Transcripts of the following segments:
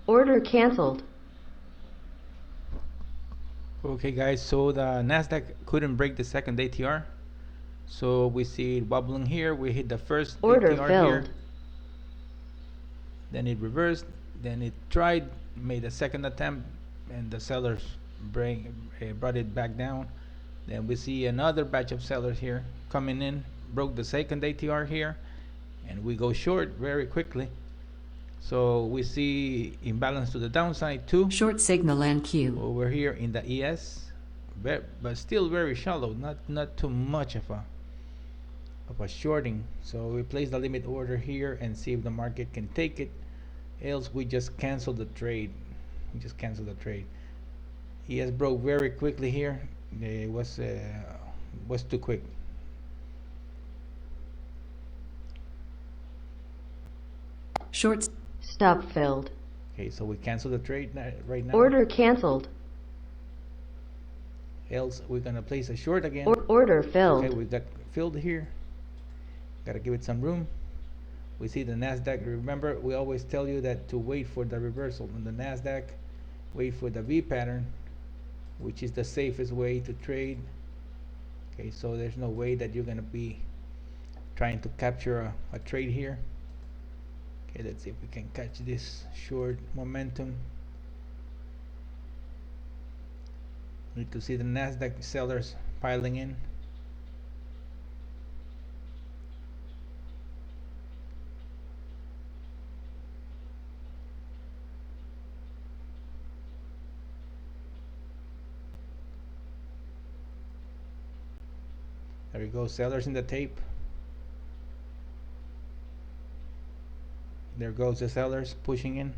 Order canceled. Okay guys, so the Nasdaq couldn't break the second ATR, so we see it wobbling here. We hit the first Order ATR here, filled. then it reversed, then it tried, made a second attempt, and the sellers brought it back down. Then we see another batch of sellers here coming in, broke the second ATR here, and we go short very quickly. So we see imbalance to the downside too. Short signal and Q. Over here in the ES, but still very shallow, not too much of a shorting. So we place the limit order here and see if the market can take it. Else we just cancel the trade. ES broke very quickly here. It was too quick. Short. Stop filled. Okay, so we cancel the trade right now. Order canceled. Else we're gonna place a short again. Order filled. Okay, we got filled here. Gotta give it some room. We see the Nasdaq. Remember, we always tell you that to wait for the reversal on the Nasdaq, wait for the V pattern, which is the safest way to trade. Okay, so there's no way that you're gonna be trying to capture a trade here. Okay, let's see if we can catch this short momentum. Need to see the Nasdaq sellers piling in. There we go, sellers in the tape. There goes the sellers pushing in.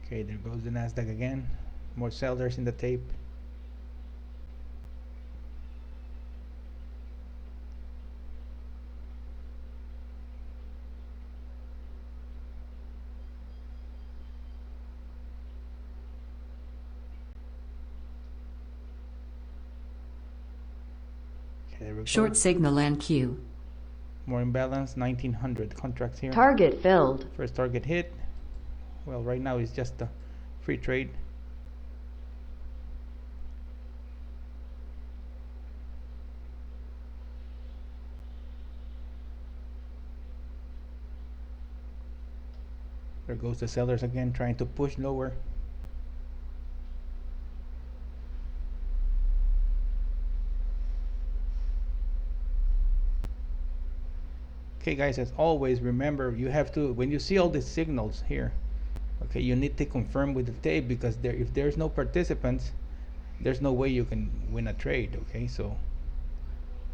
Okay, there goes the Nasdaq again. More sellers in the tape. There we Short go. signal and Q. More imbalance, 1900 contracts here. Target filled. First target hit. Well, right now it's just a free trade. There goes the sellers again, trying to push lower. Okay guys, as always, remember you have to, when you see all these signals here, okay, you need to confirm with the tape, because if there's no participants, there's no way you can win a trade. Okay, so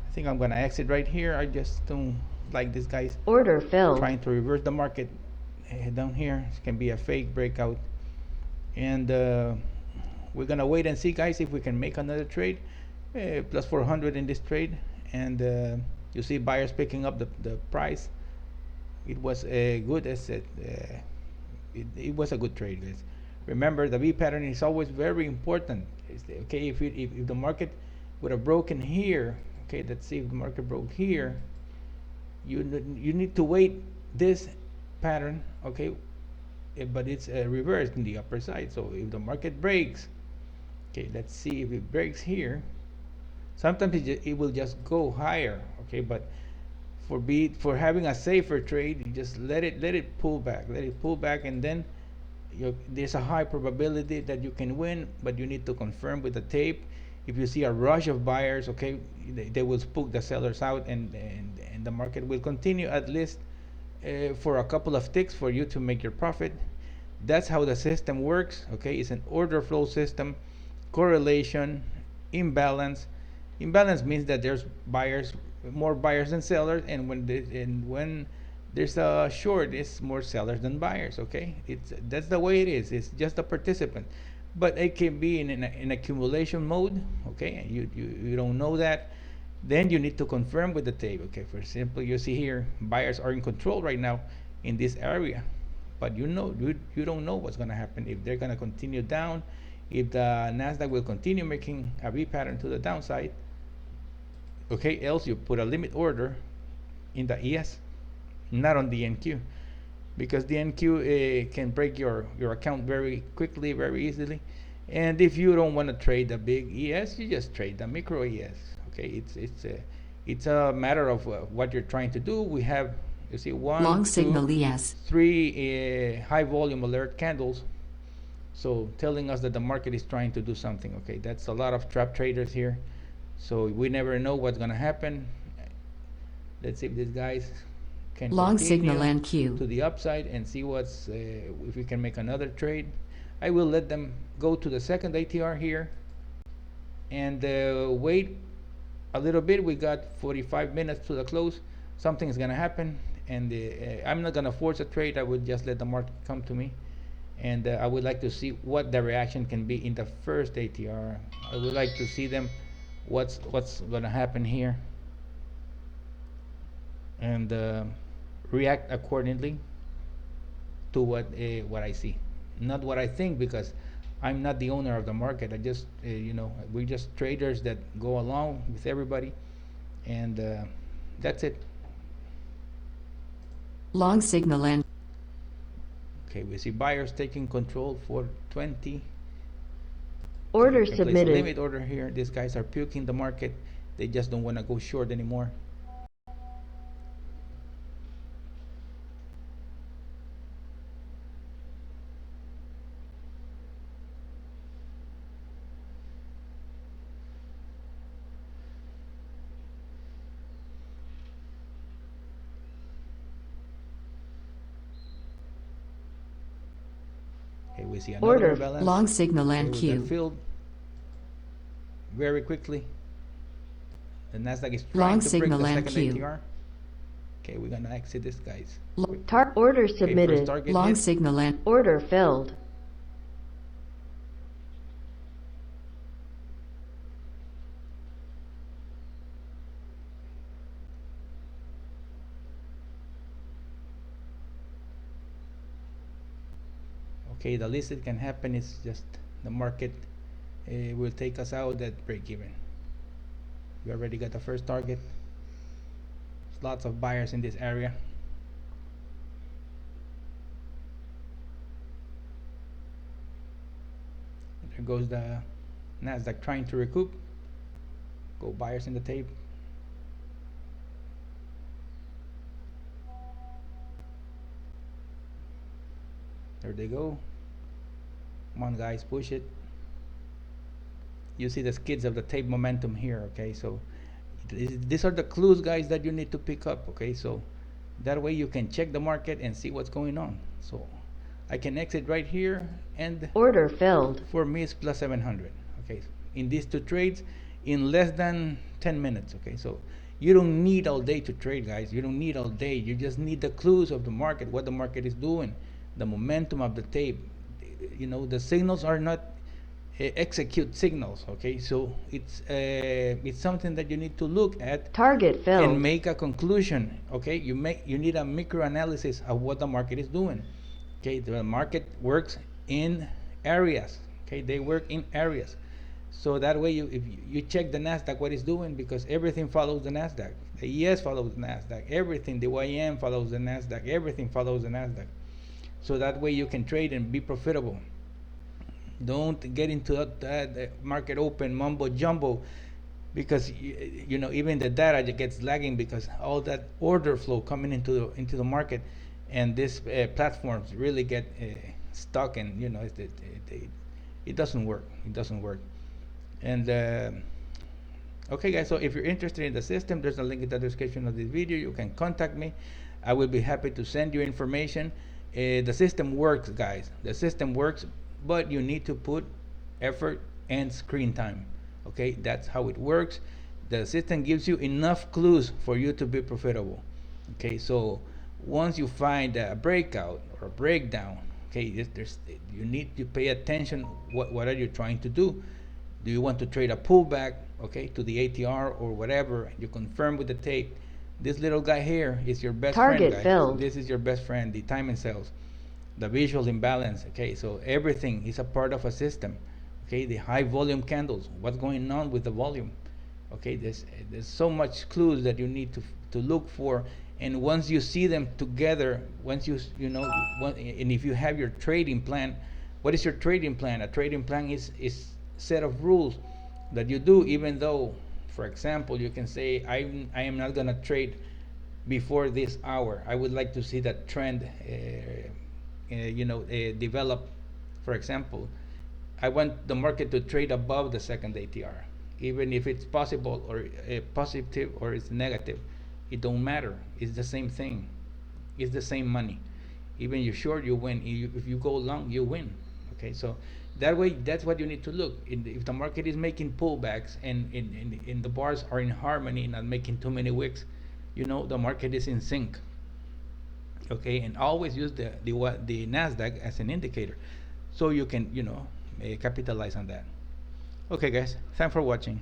I think I'm gonna exit right here. I just don't like these guys Order filled. trying to reverse the market down here. It can be a fake breakout, and we're gonna wait and see, guys, if we can make another trade. Plus 400 in this trade, and you see buyers picking up the price. It was a good asset. It was a good trade, guys. Remember, the V pattern is always very important. Okay, if the market would have broken here, okay, let's see if the market broke here, you need to wait this pattern, okay, but it's reversed in the upper side. So if the market breaks, okay, let's see if it breaks here. Sometimes it will just go higher, okay, but for having a safer trade, you just let it pull back, and then there's a high probability that you can win, but you need to confirm with the tape. If you see a rush of buyers, okay, they will spook the sellers out, and the market will continue at least for a couple of ticks for you to make your profit. That's how the system works. Okay, it's an order flow system. Correlation, imbalance. Imbalance means that there's more buyers than sellers, and when there's a short, it's more sellers than buyers. Okay, that's the way it is. It's just a participant, but it can be in accumulation mode. Okay, you don't know that, then you need to confirm with the tape. Okay, for example, you see here buyers are in control right now in this area, but you don't know what's going to happen, if they're going to continue down if the Nasdaq will continue making a V pattern to the downside, okay, else you put a limit order in the ES, not on the NQ, because the NQ can break your account very quickly, very easily. And if you don't want to trade the big ES, you just trade the micro ES. Okay, it's a matter of what you're trying to do. We have, you see, Long signal ES. 3 high volume alert candles, so telling us that the market is trying to do something. Okay, that's a lot of trap traders here, so we never know what's going to happen. Let's see if these guys can Long signal continue NQ. to the upside and see what's if we can make another trade. I will let them go to the second ATR here and wait a little bit. We got 45 minutes to the close. Something is going to happen, and I'm not going to force a trade. I would just let the market come to me, and I would like to see what the reaction can be in the first ATR. I would like to see them what's going to happen here, and react accordingly to what I see, not what I think, because I'm not the owner of the market. I just we're just traders that go along with everybody, and that's it. Long signal N. Okay, we see buyers taking control for 20. Order We can place a submitted. limit order here. These guys are puking the market. They just don't want to go short anymore. Okay, we see another Order. imbalance. Long signal Okay, we got NQ. filled very quickly. The Nasdaq is Long trying to break signal the second NQ. ATR. Okay, we're gonna exit this, guys. Order Okay, first submitted. target Long hit. signal N. Order filled. Okay, the least it can happen is just the market will take us out at break even. We already got the first target. There's lots of buyers in this area. There goes the Nasdaq trying to recoup. Go buyers in the tape. There they go. Come on, guys, push it. You see the skids of the tape momentum here. Okay, so these are the clues, guys, that you need to pick up. Okay, so that way you can check the market and see what's going on. So I can exit right here, and Order filled. for me it's plus 700. Okay, in these two trades in less than 10 minutes. Okay, so you don't need all day to trade, guys. You don't need all day. You just need the clues of the market, what the market is doing, the momentum of the tape. You know, the signals are not execute signals. Okay, so it's something that you need to look at Target filled. and make a conclusion. Okay, you need a micro analysis of what the market is doing. Okay, the market works in areas. Okay, they work in areas, so that way if you check the Nasdaq what it's doing, because everything follows the Nasdaq. The ES follows the Nasdaq, everything. The YM follows the Nasdaq, everything follows the Nasdaq. So that way you can trade and be profitable. Don't get into that market open mumbo jumbo, because you know, even the data gets lagging because all that order flow coming into the market, and these platforms really get stuck, and you know, it doesn't work. It doesn't work. And okay, guys, so if you're interested in the system, there's a link in the description of this video. You can contact me. I will be happy to send you information. The system works, guys. The system works, but you need to put effort and screen time. Okay, that's how it works. The system gives you enough clues for you to be profitable. Okay, so once you find a breakout or a breakdown, okay, you need to pay attention. What are you trying to do? Do you want to trade a pullback, okay, to the ATR or whatever? You confirm with the tape. This little guy here is your best Target friend, guys. filled. This is your best friend, the time and sales, the visual imbalance. Okay, so everything is a part of a system. Okay. Okay, the high volume candles, what's going on with the volume? Okay, there's so much clues that you need to look for, and once you see them together, once you know and if you have your trading plan, what is your trading plan? A trading plan is set of rules that you do, even though, for example, you can say I am not going to trade before this hour. I would like to see that trend develop. For example, I want the market to trade above the second ATR, even if it's possible or positive or it's negative. It don't matter. It's the same thing. It's the same money. Even you short, you win. If you go long, you win. Okay, so that way, that's what you need to look. If the market is making pullbacks and in the bars are in harmony, not making too many wicks, the market is in sync. Okay, and always use the Nasdaq as an indicator, so you can capitalize on that. Okay, guys, thanks for watching.